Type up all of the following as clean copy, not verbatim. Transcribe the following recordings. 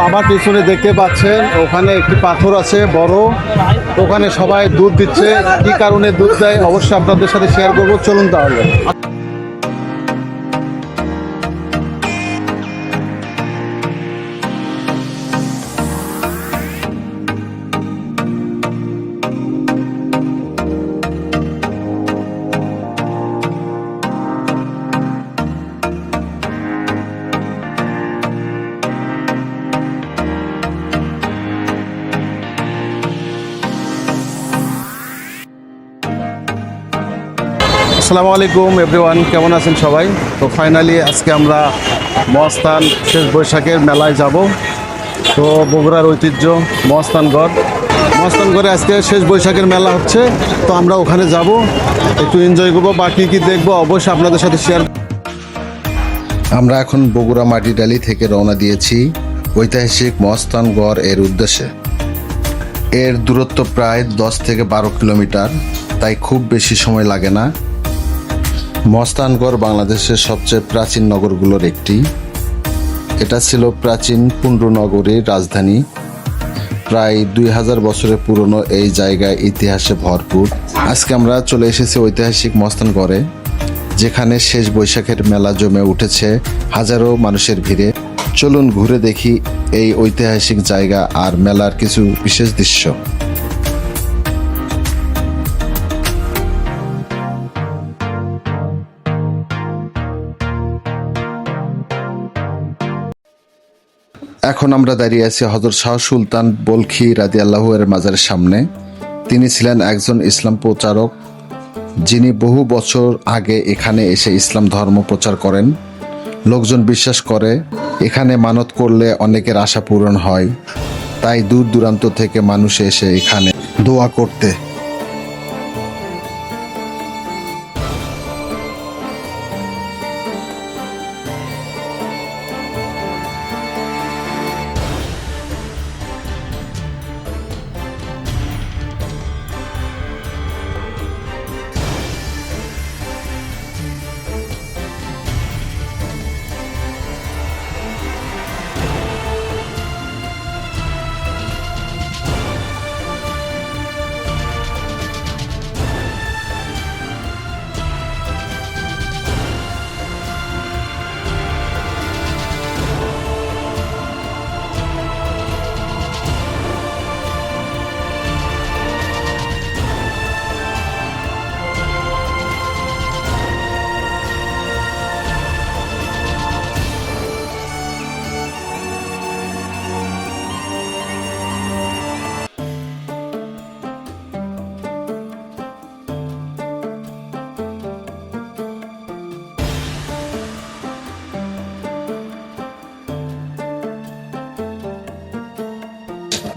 আমার পিছনে দেখতে পাচ্ছেন ওখানে একটি পাথর আছে বড়। ওখানে সবাই দুধ দিচ্ছে, কি কারণে দুধ দেয় অবশ্যই আপনাদের সাথে শেয়ার করবো, চলুন তাহলে। আসসালামু আলাইকুম এভরিওয়ান, কেমন আছেন সবাই? তো ফাইনালি আজকে আমরা মহাস্থান শেষ বৈশাখের মেলায় যাব। তো বগুড়ার ঐতিহ্য মহাস্থানগড়ে আজকে শেষ বৈশাখের মেলা হচ্ছে। তো আমরা ওখানে যাব, একটু এনজয় করবো, বা কী কী দেখবো অবশ্যই আপনাদের সাথে শেয়ার। আমরা এখন বগুড়া মাটিডালি থেকে রওনা দিয়েছি ঐতিহাসিক মহাস্থানগড় এর উদ্দেশ্যে। এর দূরত্ব প্রায় 10 থেকে 12 কিলোমিটার, তাই খুব বেশি সময় লাগে না। মহাস্থানগড় বাংলাদেশের সবচেয়ে প্রাচীন নগরগুলোর একটি। এটা ছিল প্রাচীন পুন্ড্র নগরীর রাজধানী। প্রায় 2000 বছরের পুরনো এই জায়গায় ইতিহাসে ভরপুর। আজকে আমরা চলে এসেছি ঐতিহাসিক মহাস্থানগড়ে, যেখানে শেষ বৈশাখের মেলা জমে উঠেছে হাজারো মানুষের ভিড়ে। চলুন ঘুরে দেখি এই ঐতিহাসিক জায়গা আর মেলার কিছু বিশেষ দৃশ্য। এখন আমরা দাঁড়িয়ে আছি হযরত শাহ সুলতান বলখি রাদিয়াল্লাহু এর মাজারের সামনে। তিনি ছিলেন একজন ইসলাম প্রচারক, যিনি বহু বছর আগে এখানে এসে ইসলাম ধর্ম প্রচার করেন। লোকজন বিশ্বাস করে এখানে মানত করলে অনেকের আশা পূরণ হয়, তাই দূর দূরান্ত থেকে মানুষ এসে এখানে দোয়া করতে।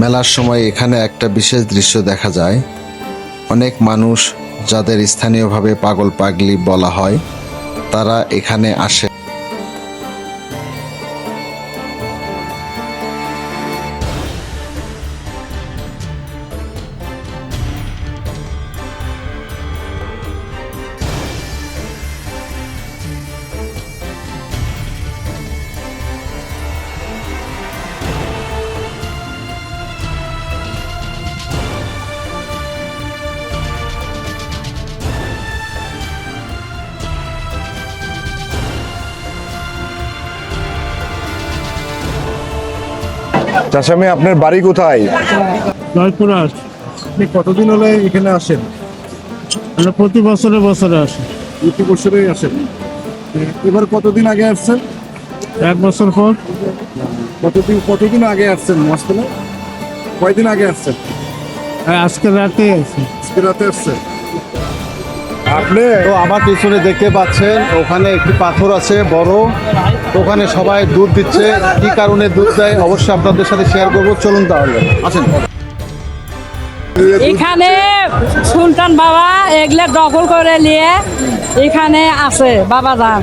মেলার সময় এখানে একটা বিশেষ দৃশ্য দেখা যায়। অনেক মানুষ, যাদের স্থানীয়ভাবে পাগল পাগলি বলা হয়, তারা এখানে আসে। চাচামি, আপনার বাড়ি কোথায়? জয়পুরহাট। আপনি কতদিন হলে এখানে আসেন? আমরা প্রতি বছরে আসি। প্রতি বছরই আসেন? এবার কতদিন আগে আসছেন? 1 বছর পর। কতদিন আগে আসছেন মহাস্থানে? কয়দিন আগে আসছেন? আজকে রাতে আছি। আজকে রাতে আসছেন আপনি? তো আমার পিছনে দেখতে পাচ্ছেন ওখানে একটি পাথর আছে বড়। ওখানে সবাই দুধ দিচ্ছে, কি কারণে দুধ দেয় অবশ্যই আপনাদের সাথে শেয়ার করবো, চলুন তাহলে আসেন। এখানে সুলতান বাবা এগুলা দখল করে নিয়ে এখানে আছে বাবা ধাম।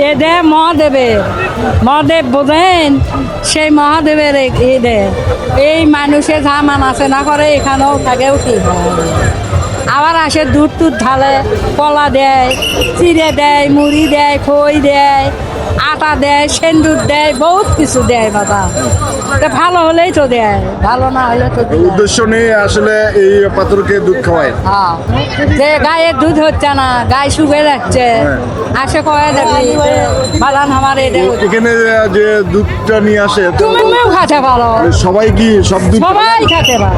এদের মহাদেব বোঝেন, সেই মহাদেবের এই মানুষের যা মানাছে না করে এখানেও থাকেও ঠিক হয়। আবার আসে দুধ টুধ ঢালে, কলা দেয়, চিড়ে দেয়, মুড়ি দেয়, খই দেয়, আটা দেয়, সেন্দুর দেয়, বহুত কিছু দেয় বাবা। তা ভালো হলেই তো দেয়, ভালো না হলে তো দেয় না। উদ্দেশ্য নিয়ে আসলে এই পাথরকে দুধ খাওয়ায়। হ্যাঁ, যে গায়ের দুধ হচ্ছে না, গায়ে শুকিয়ে যাচ্ছে, আসে কয়ে দেখি বাদান আমার এটা হচ্ছে। এখানে যে দুধটা নিয়ে আসে তো তুমিও খাতে পারো, সবাই কি সব দুধ সবাই খেতে পারো।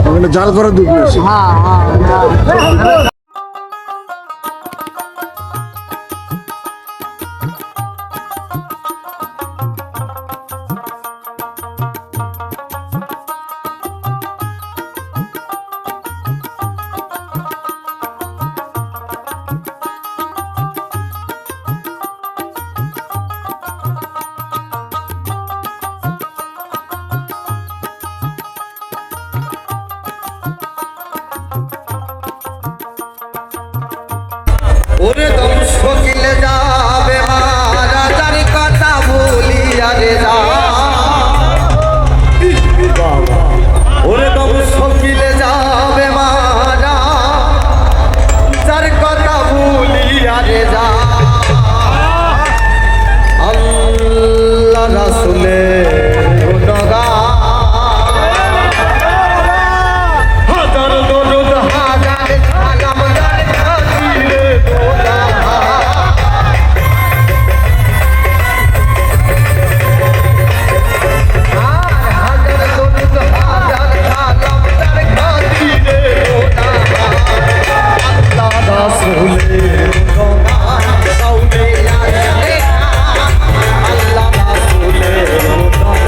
ওখানে জাল করা দুধ নিয়ে আসে। হ্যাঁ হ্যাঁ হ্যাঁ। ওরে দংশ কিলে যাবে রাজার কথা ভুলি আরে যা ওরে দংশ কিলে যাবে রাজার কথা ভুলি আরে যা আল্লাহ রাসূলের গুণগান হাজার দরুদ হাজার সালাম যার খাতিরে খোদা হাজার দরুদ হাজার সালাম যার খাতিরে খোদা আল্লাহ রাসূলের গুণগান গাউলে আসে আল্লাহ রাসূলের গুণগান।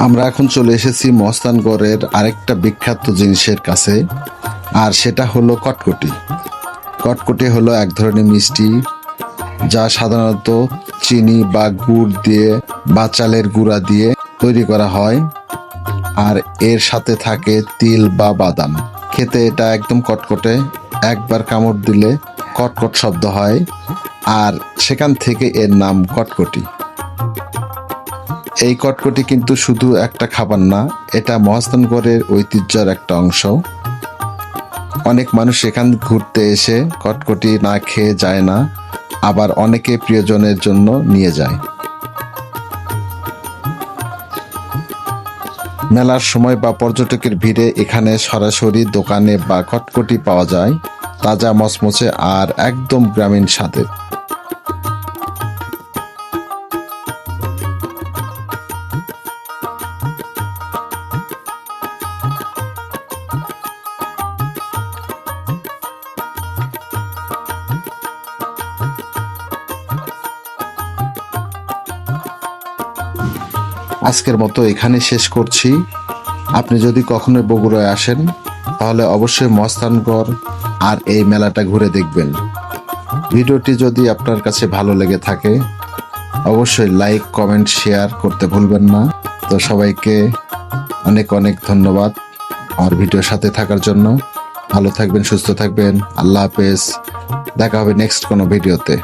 আমরা এখন চলে এসেছি মস্তানগড়ের আরেকটা বিখ্যাত জিনিসের কাছে, আর সেটা হলো কটকটি। কটকটি হলো এক ধরনের মিষ্টি যা সাধারণত চিনি বা গুড় দিয়ে বা চালের গুঁড়া দিয়ে তৈরি করা হয়, আর এর সাথে থাকে তিল বা বাদাম। খেতে এটা একদম কটকটে, একবার কামড় দিলে কটকট শব্দ হয়, আর সেখান থেকে এর নাম কটকটি। এই কটকটি কিন্তু শুধু একটা খাবার না, এটা মহাস্থানগড়ের ঐতিহ্যের একটা অংশ। অনেক মানুষ এখান ঘুরতে এসে কটকটি না খেয়ে যায় না, আবার অনেকে প্রিয়জনের জন্য নিয়ে যায়। মেলার সময় বা পর্যটকের ভিড়ে এখানে সরাসরি দোকানে বা কটকটি পাওয়া যায়, তাজা মচমচে আর একদম গ্রামীণ স্বাদের। আজকের মতো এখানে শেষ করছি। আপনি যদি কখনো বগুড়ায় আসেন তাহলে অবশ্যই মহাস্থানগড় আর এই মেলাটা ঘুরে দেখবেন। ভিডিওটি যদি আপনার কাছে ভালো লেগে থাকে অবশ্যই লাইক, কমেন্ট, শেয়ার করতে ভুলবেন না। তো সবাইকে অনেক অনেক ধন্যবাদ আমার ভিডিওর সাথে থাকার জন্য। ভালো থাকবেন, সুস্থ থাকবেন। আল্লাহ হাফেজ। দেখা হবে নেক্সট কোনো ভিডিওতে।